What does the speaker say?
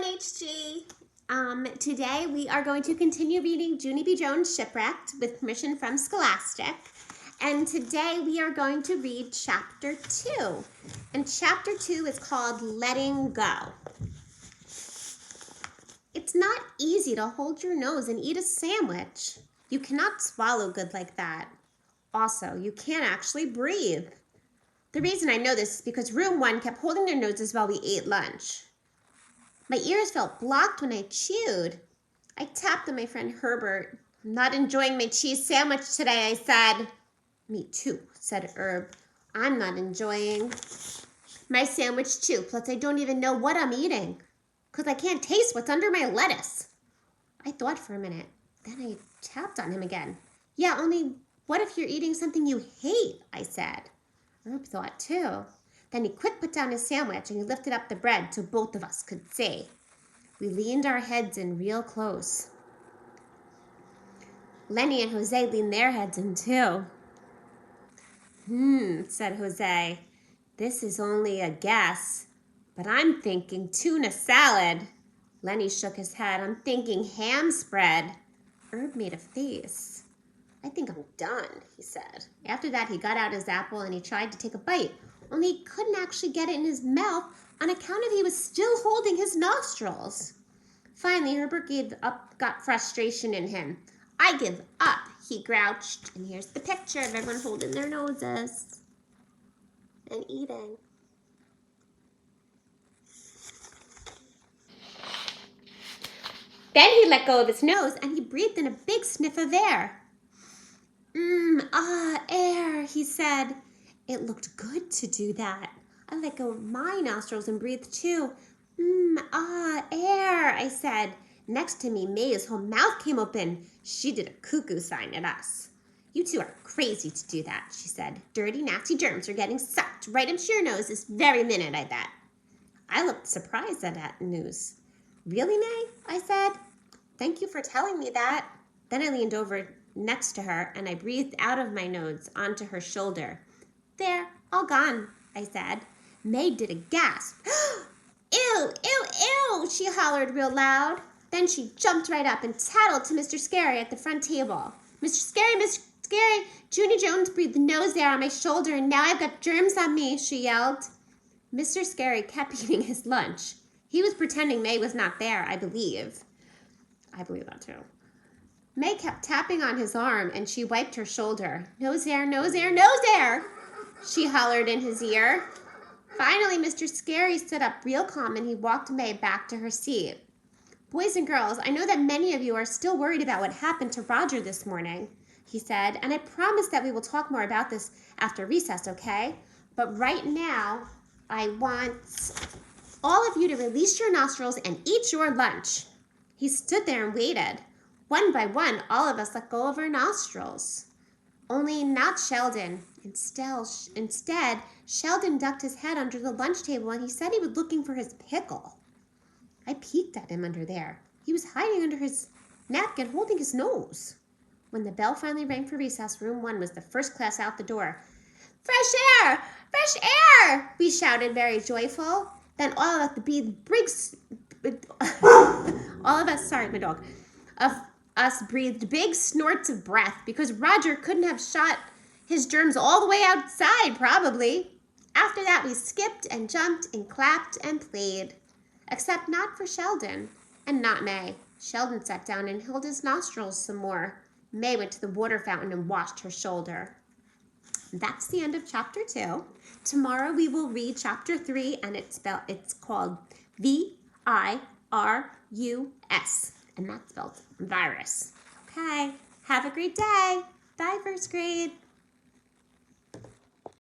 1HG. Today we are going to continue reading JBJ Jones Shipwrecked with permission from Scholastic. And today we are going to read chapter 2. And chapter 2 is called Letting Go. It's not easy to hold your nose and eat a sandwich. You cannot swallow good like that. Also, you can't actually breathe. The reason I know this is because room 1 kept holding their noses while we ate lunch. My ears felt blocked when I chewed. I tapped on my friend Herbert. I'm not enjoying my cheese sandwich today, I said. Me too, said Herb. I'm not enjoying my sandwich too, plus I don't even know what I'm eating, because I can't taste what's under my lettuce. I thought for a minute. Then I tapped on him again. Yeah, only what if you're eating something you hate, I said. Herb thought too. Then he quick put down his sandwich and he lifted up the bread so both of us could see. We leaned our heads in real close. Lenny and Jose leaned their heads in too. Said Jose. This is only a guess, but I'm thinking tuna salad. Lenny shook his head. I'm thinking ham spread. Herb made a face. I think I'm done, he said. After that, he got out his apple and he tried to take a bite, only he couldn't actually get it in his mouth on account of he was still holding his nostrils. Finally, Herbert gave up, got frustration in him. I give up, he grouched. And here's the picture of everyone holding their noses and eating. Then he let go of his nose and he breathed in a big sniff of air. Air, he said. It looked good to do that. I let go of my nostrils and breathed too. Air, I said. Next to me, May's whole mouth came open. She did a cuckoo sign at us. You two are crazy to do that, she said. Dirty, nasty germs are getting sucked right into your nose this very minute, I bet. I looked surprised at that news. Really, May? I said. Thank you for telling me that. Then I leaned over next to her and I breathed out of my nose onto her shoulder. There, all gone, I said. May did a gasp. Ew, ew, ew, she hollered real loud. Then she jumped right up and tattled to Mr. Scary at the front table. Mr. Scary, JBJ Jones breathed nose air on my shoulder and now I've got germs on me, she yelled. Mr. Scary kept eating his lunch. He was pretending May was not there, I believe. I believe that too. May kept tapping on his arm and she wiped her shoulder. Nose air, nose air, nose air, she hollered in his ear. Finally, Mr. Scary stood up real calm and he walked May back to her seat. Boys and girls, I know that many of you are still worried about what happened to Roger this morning, he said, and I promise that we will talk more about this after recess, okay? But right now, I want all of you to release your nostrils and eat your lunch. He stood there and waited. One by one, all of us let go of our nostrils. Only not Sheldon. Instead, Sheldon ducked his head under the lunch table and he said he was looking for his pickle. I peeked at him under there. He was hiding under his napkin, holding his nose. When the bell finally rang for recess, room 1 was the first class out the door. Fresh air! Fresh air! We shouted, very joyful. Then all of us breathed big snorts of breath because Roger couldn't have shot his germs all the way outside, probably. After that, we skipped and jumped and clapped and played. Except not for Sheldon and not May. Sheldon sat down and held his nostrils some more. May went to the water fountain and washed her shoulder. That's the end of chapter 2. Tomorrow we will read chapter 3 and it's called VIRUS. And that's spelled virus. Okay, have a great day. Bye, first grade.